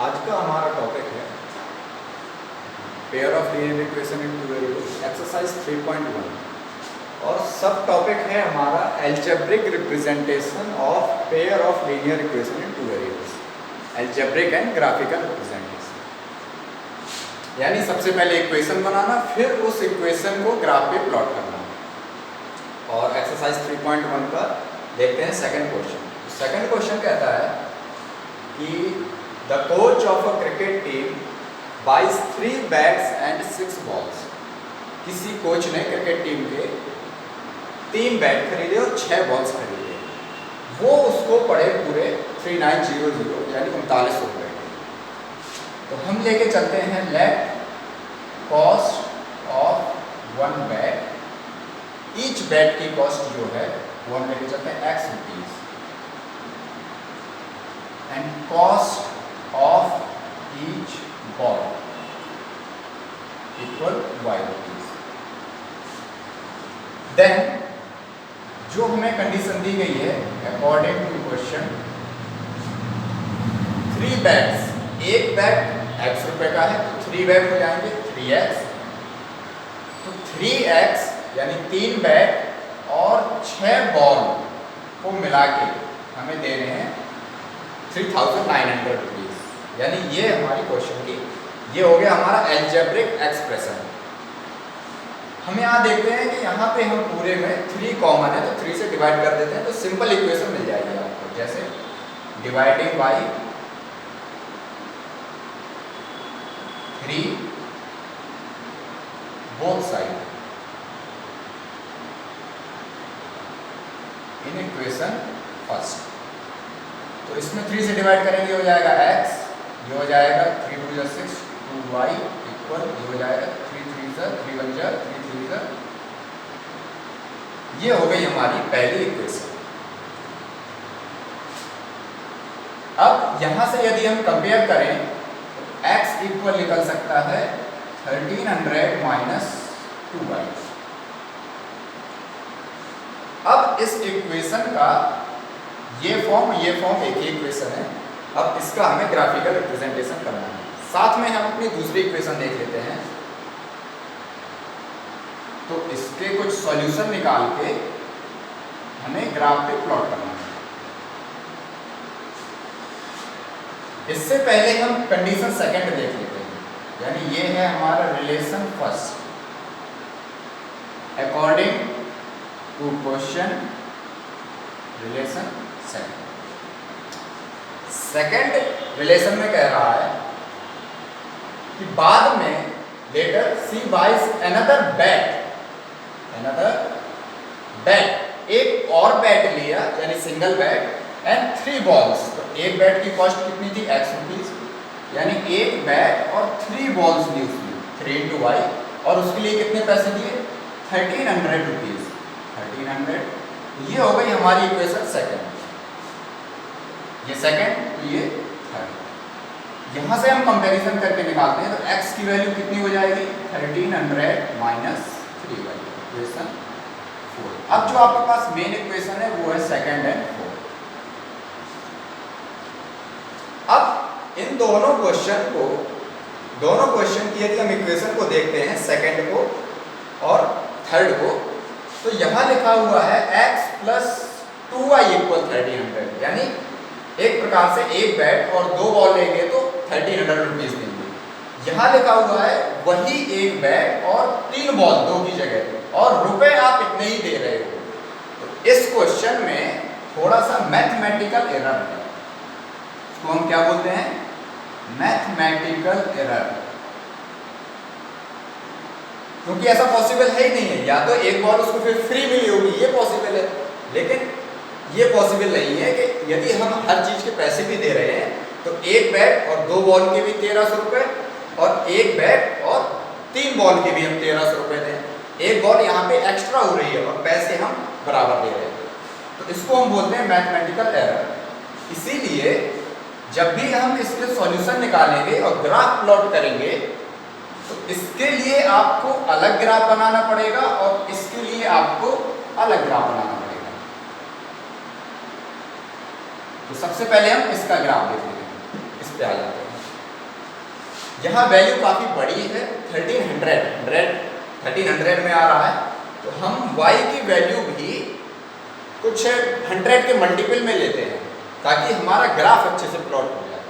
आज का हमारा टॉपिक है pair of linear equation in two variables exercise 3.1 और सब टॉपिक है हमारा algebraic representation of pair of linear equation in two variables, algebraic and graphical representation. यानी सबसे पहले इक्वेशन बनाना, फिर उस इक्वेशन को ग्राफ पे प्लॉट करना। और एक्सरसाइज 3.1 का देखते हैं सेकंड क्वेश्चन। सेकंड क्वेश्चन कहता है कि the coach of a cricket team buys 3 bats and 6 balls. किसी कोच ने क्रिकेट टीम के 3 बैट खरीदे और 6 बॉल्स खरीदे। वो उसको पड़े पूरे 3900 यानी 39 रुपये। तो हम लेके चलते हैं let cost of 1 bat, each bat की कॉस्ट जो है वो हम लेके चलते हैं x rupees and cost of each ball equal y rupees. Then जो हमें कंडीशन दी गई है अकॉर्डिंग टू क्वेश्चन 3 बैट्स, एक बैट x रुपए का है तो 3 बैट हो जाएंगे 3x। तो 3x यानी 3 बैट और 6 बॉल को मिला के हमें दे रहे हैं 3900 रुपीज। यानी ये हमारी क्वेश्चन की ये हो गया हमारा एल्जेब्रिक एक्सप्रेशन। हम यहाँ देखते हैं कि यहाँ पे हम पूरे में 3 कॉमन है तो 3 से डिवाइड कर देते हैं तो सिंपल इक्वेशन मिल जाएगी आपको। जैसे dividing by 3 both side in equation first. तो इसमें 3 से डिवाइड करेंगे हो जाएगा x, ये हो जाएगा 3 2 6 2y इक्वल ये हो जाएगा 3 3 3 1 3 3 ये हो गई हमारी पहली इक्वेशन। अब यहां से यदि हम कंपेयर करें तो x इक्वल निकल सकता है 1300 माइनस 2y। अब इस इक्वेशन का ये फॉर्म एक ही इक्वेशन है। अब इसका हमें ग्राफिकल रिप्रेजेंटेशन करना है। साथ में हम अपनी दूसरी इक्वेशन देख लेते हैं। तो इसके कुछ सॉल्यूशन निकाल के हमें ग्राफ पे प्लॉट करना है। इससे पहले हम कंडीशन सेकंड देख लेते हैं। यानी ये है हमारा relation first according to question relation second relation में कह रहा है कि बाद में later she buys another bat, एक और बैट लिया यानी सिंगल बैट एंड 3 बॉल्स। तो एक बैट की कॉस्ट कितनी थी x रुपीज, यानी एक बैट और 3 बॉल्स ली उसने 3 into y और उसके लिए कितने पैसे दिए 1300 रुपीज। 1300 ये हो गई हमारी इक्वेशन सेकंड। ये सेकंड तो ये थर्ड। यहां से हम कंपैरिजन करके निकालते हैं तो x की वैल्यू कितनी हो जाएगी 1300 माइनस 3y इक्वेशन 4। अब जो आपके पास मेन इक्वेशन है वो है सेकंड एंड फोर्थ। अब इन दोनों क्वेश्चन की यदि हम इक्वेशन को देखते हैं सेकंड को और थर्ड को, तो यहां लिखा हुआ है x प्लस 2y इक्वल 1300। यानी एक प्रकार से एक बैट और 2 बॉल लेंगे तो 1300 रुपीज देंगे। यहां लिखा हुआ है वही एक बैट और 3 बॉल 2 की जगह और रुपए आप इतने ही दे रहे हो। तो इस क्वेश्चन में थोड़ा सा मैथमेटिकल एरर है। इसको हम क्या बोलते हैं मैथमेटिकल एरर, क्योंकि ऐसा पॉसिबल है ही नहीं है। या तो एक बॉल उसको फिर फ्री मिली होगी, ये पॉसिबल है, लेकिन ये पॉसिबल नहीं है कि यदि हम हर चीज के पैसे भी दे रहे हैं तो एक बैट और 2 बॉल के भी 1300 रुपए और एक बैट और 3 बॉल के भी हम 1300 रुपए दें। एक बॉल यहाँ पे एक्स्ट्रा हो रही है और पैसे हम बराबर दे रहे हैं। तो इसको हम बोलते हैं मैथमेटिकल एरर। इसीलिए जब भी हम इसके सॉल्यूशन निकालेंगे और ग्राफ प्लॉट करेंगे तो इसके लिए आपको अलग ग्राफ बनाना पड़ेगा और इसके लिए आपको अलग ग्राफ बनाना पड़ेगा। तो सबसे पहले हम इसका ग्राफ देख लेते हैं, इस पे आ जाते हैं। यहाँ वैल्यू काफ़ी बड़ी है, 1300 में आ रहा है, तो हम y की वैल्यू भी कुछ 100 के मल्टीपल में लेते हैं ताकि हमारा ग्राफ अच्छे से प्लॉट हो जाए।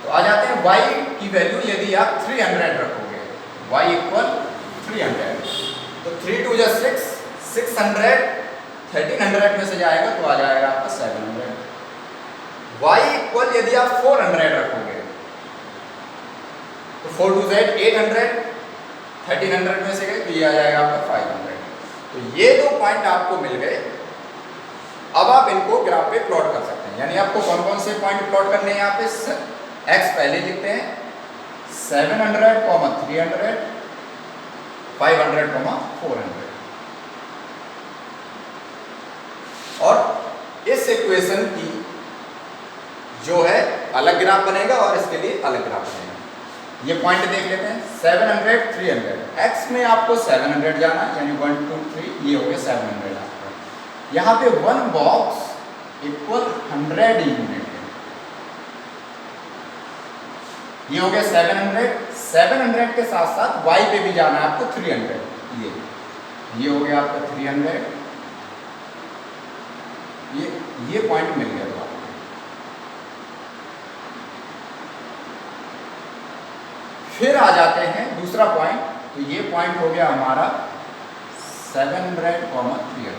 तो आ जाते हैं y की वैल्यू यदि आप 300 रखोगे, y इक्वल 300, तो 3 2 जा 6, 600 1300 में से जाएगा तो आ जाएगा आपका 700। y इक्वल यदि आप 400 रखोगे तो 4 2 800, 1300 में से गए तो ये आ जाएगा आपका 500। तो ये दो पॉइंट आपको मिल गए। अब आप इनको ग्राफ पे प्लॉट कर सकते हैं, यानी आपको कौन कौन से पॉइंट प्लॉट करने हैं। यहाँ पे x पहले लिखते हैं 700, 300, 500, 400, और इस इक्वेशन की जो है अलग ग्राफ बनेगा और इसके लिए अलग ग्राफ बनेगा। ये पॉइंट देख लेते हैं 700, 300, x में आपको 700 जाना है, यानी 1 2 3, ये हो गया 700 आपका। यहाँ पे 1 बॉक्स इक्वल 100 यूनिट है, ये हो गया 700। 700 के साथ साथ y पे भी जाना है आपको 300, ये हो गया आपका 300। ये पॉइंट मिल गया तो आपको। फिर आ जाते हैं दूसरा पॉइंट, तो ये पॉइंट हो गया हमारा 700, 300।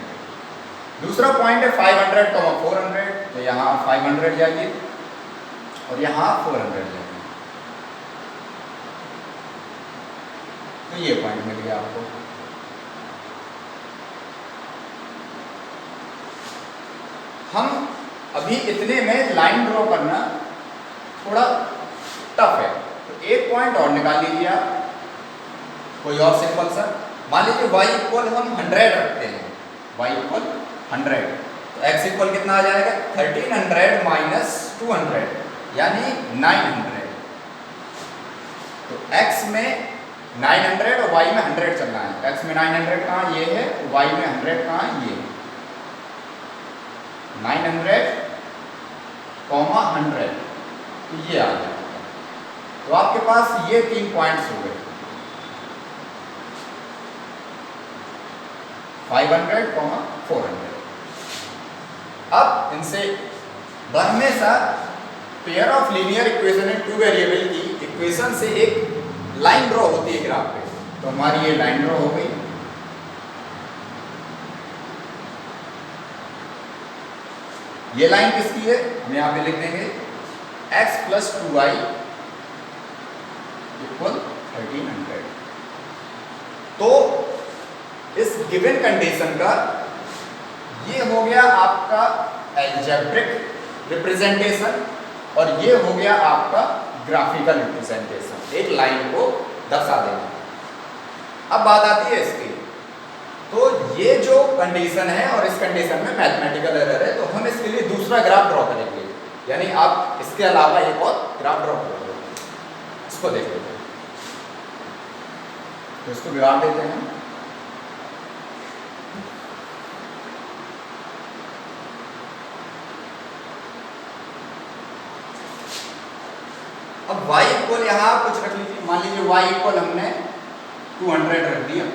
दूसरा पॉइंट है 500, 400, तो यहाँ 500 जाइए और यहाँ 400 जाइए, तो ये पॉइंट मिल गया आपको। हम अभी इतने में लाइन ड्रॉ करना थोड़ा टफ है, तो एक पॉइंट और निकाल लीजिए आप, कोई और सिंपल सा। मान लीजिए y इक्वल हम 100 रखते हैं, y इक्वल 100, तो x इक्वल कितना आ जाएगा 1300 माइनस 200, यानी 900। तो x में 900 और y में 100 चलना है। x में 900 कहाँ, ये है, y में 100 कहाँ, ये 900, 100, तो ये आ गया। तो आपके पास ये 3 पॉइंट्स हो गए, 500, 400। अब इनसे हमेशा pair of linear equation in 2 variable की इक्वेशन से एक लाइन ड्रॉ होती है ग्राफ पे, तो हमारी ये लाइन ड्रॉ हो गई। ये लाइन किसकी है, हम यहाँ पे लिख देंगे x + 2y इक्वल 1300। तो इस गिवन कंडीशन का ये हो गया आपका एल्जेब्रिक रिप्रेजेंटेशन और ये हो गया आपका ग्राफिकल रिप्रेजेंटेशन, एक लाइन को दर्शा देना। अब बात आती है इसकी, तो ये जो कंडीशन है और इस कंडीशन में मैथमेटिकल एरर है, तो हम इसके लिए दूसरा ग्राफ ड्रॉ करेंगे, यानी आप इसके अलावा एक और ग्राफ ड्रॉ करोगे। इसको देख लेते हैं, तो इसको बिगाड़ देते हैं। अब y इक्वल यहाँ कुछ रख लीजिए, मान लीजिए y इक्वल हमने 200 रख दिया,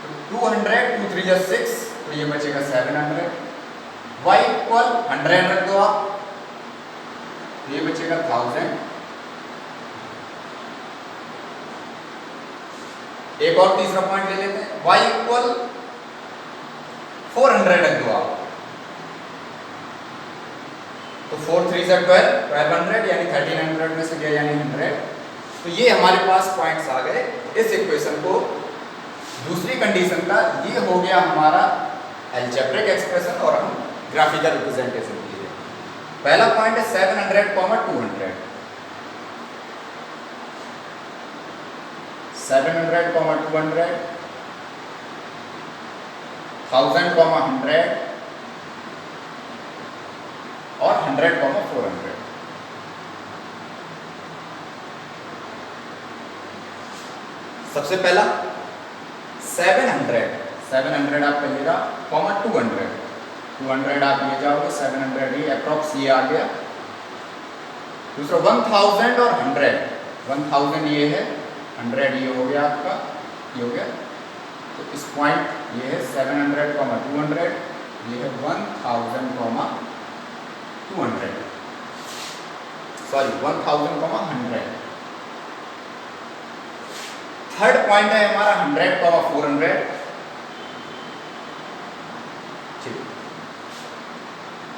तो 200, 2 3 जा 6, तो ये बचेगा 700। y इक्वल 100 रख दो आप, तो ये बचेगा 1000। एक और तीसरा पॉइंट ले लेते हैं, y इक्वल 400 रख दो आप, तो 4 3 जा 12, 1200, यानी 1300 में से गया यानी 100। तो ये हमारे पास पॉइंट्स आ गए इस इक्वेशन को। दूसरी कंडीशन का ये हो गया हमारा एल्जेब्रिक एक्सप्रेशन और हम ग्राफिकल रिप्रेजेंटेशन के लिए। पहला पॉइंट है 700, 200, 700, 200, 1000, 100 और 100, 400। सबसे पहला 700 आप कहिएगा, 200 आप ये जाओगे, 700 ही अप्रॉक्स ये आ गया। दूसरा 1000 और 100, 1000 ये है, 100 ये हो गया आपका, ये हो गया। तो इस पॉइंट ये है 700, 200, ये है 1000, 200, सॉरी 1000, 100। थर्ड पॉइंट है हमारा 100, 400, ठीक,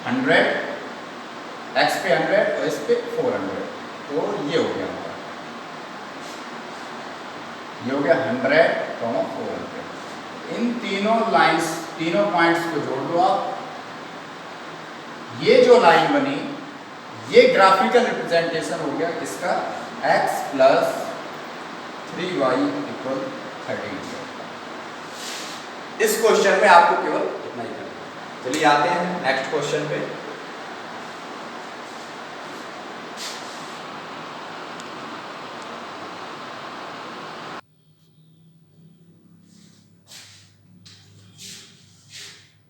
100 x पे 100 और इस पे 400, तो ये हो गया हमारा, ये हो गया 100, 400। इन तीनों लाइंस, तीनों पॉइंट्स को जोड़ दो आप। ये जो लाइन बनी, ये ग्राफिकल रिप्रेजेंटेशन हो गया किसका, x प्लस 3y इक्वल 13। इस क्वेश्चन में आपको केवल इतना ही करना है। चलिए आते हैं नेक्स्ट क्वेश्चन पे।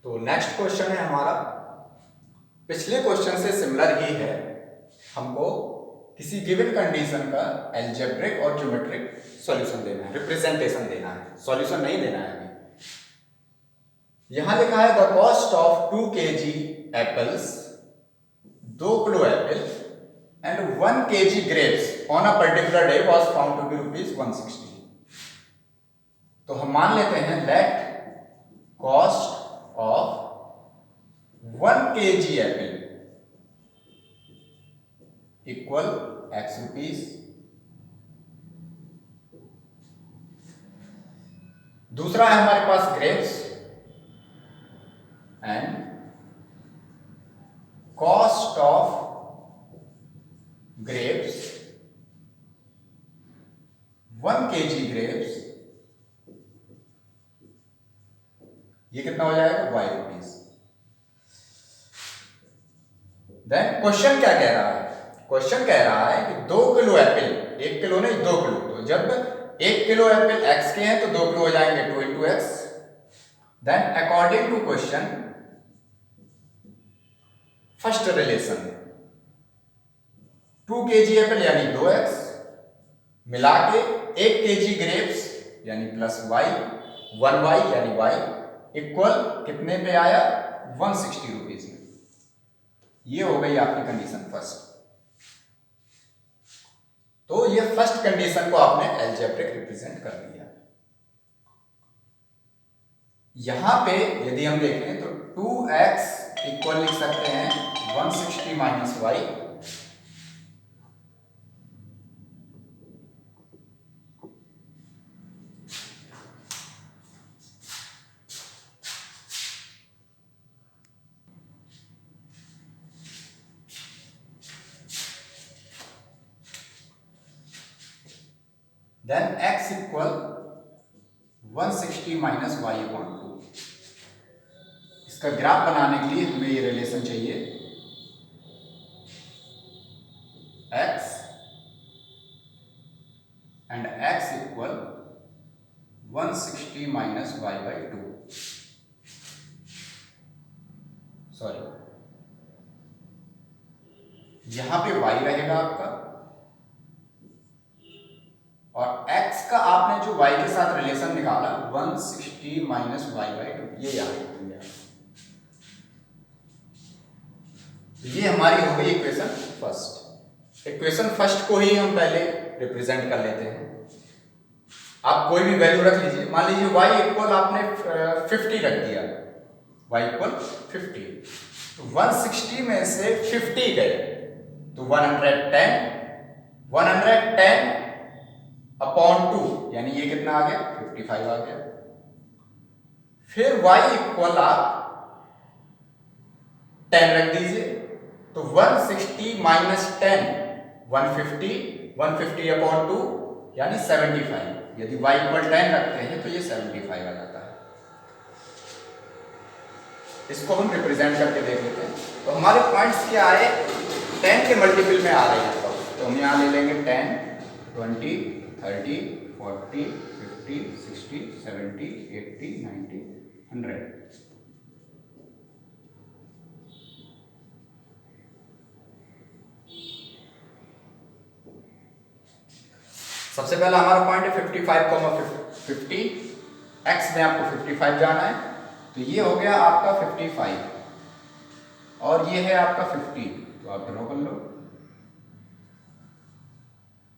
तो नेक्स्ट क्वेश्चन है हमारा, पिछले क्वेश्चन से सिमिलर ही है। हमको किसी गिवन कंडीशन का एल्जेब्रिक और ज्योमेट्रिक सॉल्यूशन देना है, रिप्रेजेंटेशन देना है, सॉल्यूशन नहीं देना है अभी। यहां लिखा है the cost of 2 kg apples, 2 kilo apple and 1 kg grapes on a particular day was found to be ₹160। तो हम मान लेते हैं let cost of 1 kg apple equal x rupees। दूसरा है हमारे पास grapes and cost of grapes, 1 kg grapes, ये कितना हो जाएगा, y रुपीज। देन क्वेश्चन क्या कह रहा है, क्वेश्चन कह रहा है कि 2 किलो एप्पल, 1 किलो नहीं 2 किलो, तो जब 1 किलो एप्पल x के हैं तो 2 किलो हो जाएंगे 2 into x। Then according to question first relation 2 kg apple यानी 2x मिला के 1 kg ग्रेप्स यानी प्लस y, 1y यानी y इक्वल कितने पे आया, 160 रुपीज में। ये हो गई आपकी कंडीशन फर्स्ट। तो ये फर्स्ट कंडीशन को आपने एल्जेब्रिक रिप्रेजेंट कर दिया। यहां पे यदि हम देखें तो 2x इक्वल लिख सकते हैं 160 minus y, then x equal 160 minus y upon 2। इसका ग्राफ बनाने के लिए हमें ये रिलेशन चाहिए, x and x equal 160 minus y by 2, sorry यहां पे y रहेगा आपका और x का आपने जो y के साथ रिलेशन निकाला 160 माइनस वाई बाई 2, ये याद रखिए। ये हमारी हो गई इक्वेशन फर्स्ट। इक्वेशन फर्स्ट को ही हम पहले रिप्रेजेंट कर लेते हैं। आप कोई भी वैल्यू रख लीजिए, मान लीजिए y इक्वल आपने 50 रख दिया, y इक्वल 50, तो 160 में से 50 गए तो 110 अपॉन 2 यानी ये कितना आ गया, 55 आ गया। फिर y इक्वल आप 10 रख दीजिए, तो 160 माइनस 10 150 अपॉन 2 यानी 75। यदि y इक्वल 10 रखते हैं तो ये 75 आ जाता है। इसको हम रिप्रेजेंट करके देख लेते हैं। तो हमारे पॉइंट्स क्या आए, 10 के मल्टीपल में आ रहे हैं, तो हम यहाँ ले लेंगे 10, 20, 30, 40, 50, 60, 70, 80, 90, 100। सबसे पहला हमारा पॉइंट है 55,50, एक्स में आपको 55 जाना है, तो ये हो गया आपका 55 और ये है आपका 50, तो आप ड्रॉ कर लो,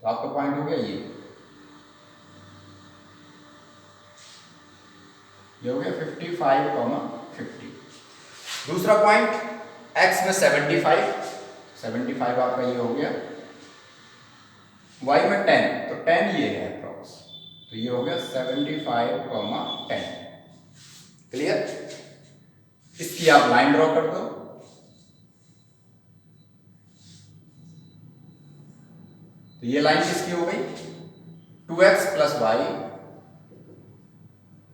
तो आपका पॉइंट हो गया ये हो गया 55,50। दूसरा पॉइंट x में 75 आपका ये हो गया, y में 10, तो 10 ये है अप्रॉक्स, तो ये हो गया 75,10। क्लियर? इसकी आप लाइन ड्रॉ कर दो, तो ये लाइन किसकी हो गई, 2x प्लस वाई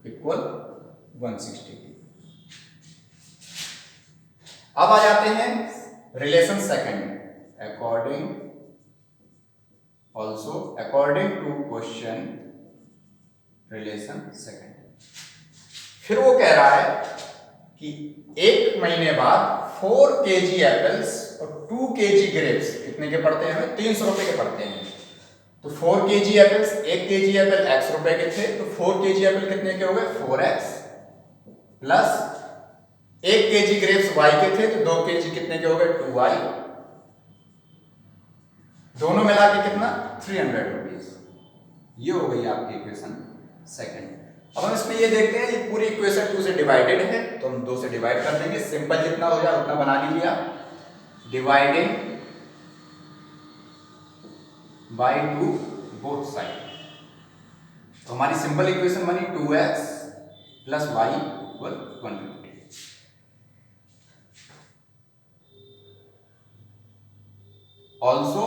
इक्वल 160। अब आ जाते हैं relation second, according to question relation second. फिर वो कह रहा है कि 1 महीने बाद 4 kg एप्पल्स और 2 kg ग्रेप्स कितने के पड़ते हैं, हमें 300 रुपए के पड़ते हैं। तो 4 kg apples, 1 kg Apple x रुपए के थे, तो 4 kg एप्पल कितने के हो गए, 4x plus 1 kg grapes y के थे, तो 2 kg कितने के हो गए, 2y, दोनों मिला के कितना 300 रुपीज। ये हो गई आपकी इक्वेशन सेकंड। अब हम इसमें ये देखते हैं, ये पूरी इक्वेशन 2 से डिवाइडेड है, तो हम 2 से डिवाइड कर देंगे, सिंपल जितना हो जाए उतना बना लीजिए आप, डिवाइडिंग बाय 2 बोथ साइड। तो हमारी सिंपल इक्वेशन बनी 2x plus y equal 150। Also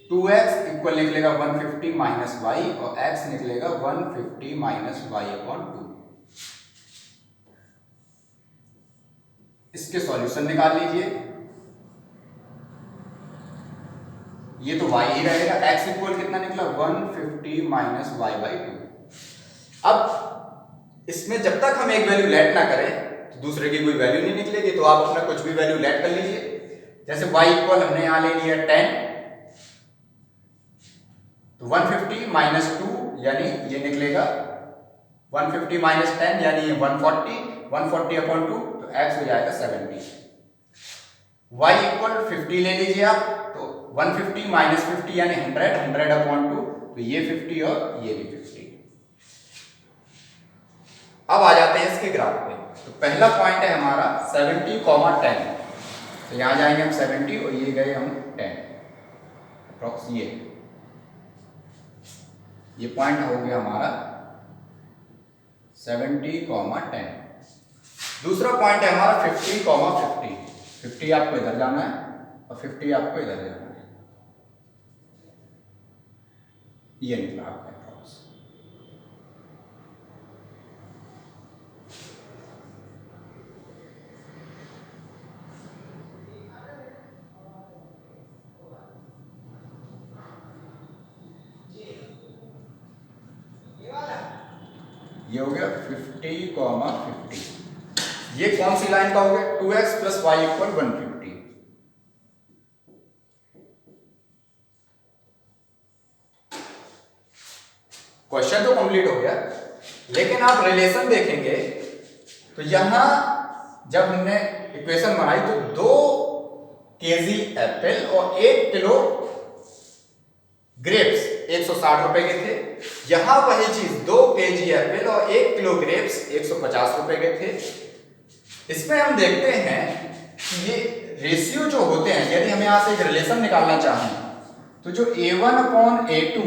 2x equal निकलेगा 150 माइनस y और x निकलेगा 150 माइनस y अपॉन 2। इसके सॉल्यूशन निकाल लीजिए, ये तो y ही रहेगा, x इक्वल कितना निकला 150 माइनस y बाई 2। अब इसमें जब तक हम एक वैल्यू लेट ना करें तो दूसरे की कोई वैल्यू नहीं निकलेगी, तो आप अपना कुछ भी वैल्यू लेट कर लीजिए। जैसे y इक्वल हमने यहां ले लिया 10, तो 150 माइनस 2 यानी ये निकलेगा 150 माइनस 10 यानी ये 140 अपॉन 2, तो x हो जाएगा 70। y इक्वल 50 ले लीजिए आप, तो 150 माइनस 50 यानी 100 अपॉन 2, तो ये 50 और ये भी 50। अब आ जाते हैं इसके ग्राफ पे। तो पहला पॉइंट है हमारा 70,10, तो यहां जाएंगे हम 70 और ये गए हम 10 अप्रॉक्स, ये पॉइंट हो गया हमारा 70,10। दूसरा पॉइंट है हमारा 50,50, 50 आपको इधर जाना है और 50 आपको इधर जाना है, ये निकला आपका अप्रॉक्स। ये हो गया 50,50। ये कौन सी लाइन का हो गया, 2x plus y equal 150। Question तो कंप्लीट हो गया, लेकिन आप रिलेशन देखेंगे तो यहां जब हमने इक्वेशन बनाई तो 2 kg एप्पल और 1 किलो ग्रेप्स 160 रुपए के थे। यहां वही चीज 2 kg एप्पल और 1 किलो ग्रेप्स 150 रुपए के थे। इसमें हम देखते हैं कि ये रेशियो जो होते हैं, यदि हम यहां से एक रिलेशन निकालना चाहें तो जो a1 अपॉन a2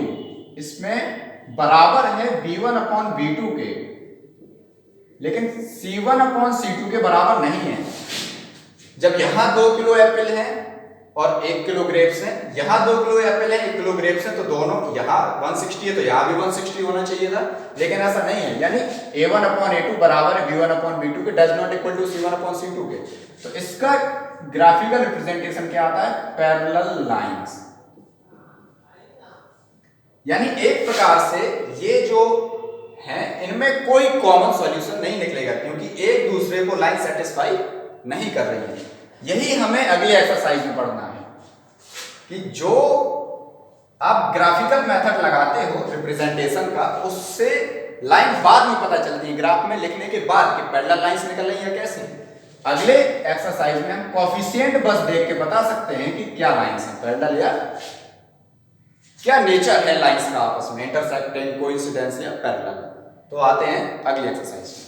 इसमें बराबर है b1 अपॉन b2 के, लेकिन c1 अपॉन c2 के बराबर नहीं है। जब यहां 2 किलो एप्पल है और 1 किलो ग्रेप्स है, यहां 2 किलो एप्पल है 1 किलो ग्रेप्स है, तो दोनों यहां 160 है तो यहां भी 160 होना चाहिए था, लेकिन ऐसा नहीं है। यानी a1 अपॉन a2 बराबर है b1 अपॉन b2 के, does not equal to c1 upon c2 के। तो इसका ग्राफिकल रिप्रेजेंटेशन क्या आता है, पैरेलल लाइंस। यानी एक प्रकार से ये जो है इनमें कोई कॉमन सॉल्यूशन नहीं निकलेगा, क्योंकि एक दूसरे को लाइन सेटिस्फाई नहीं कर रही है। यही हमें अगले एक्सरसाइज में पढ़ना है कि जो आप ग्राफिकल मेथड लगाते हो रिप्रेजेंटेशन का, उससे लाइन बाद में पता चलती है ग्राफ में लिखने के बाद कि पैरेलल लाइंस निकल रही है कैसे। अगले एक्सरसाइज में हम कोफिशिएंट बस देख के बता सकते हैं कि क्या लाइंस है पैरेलल या क्या नेचर है लाइंस का आपस में, इंटरसेक्टिंग, कोइंसिडेंस या पैरेलल। तो आते हैं अगली एक्सरसाइज में।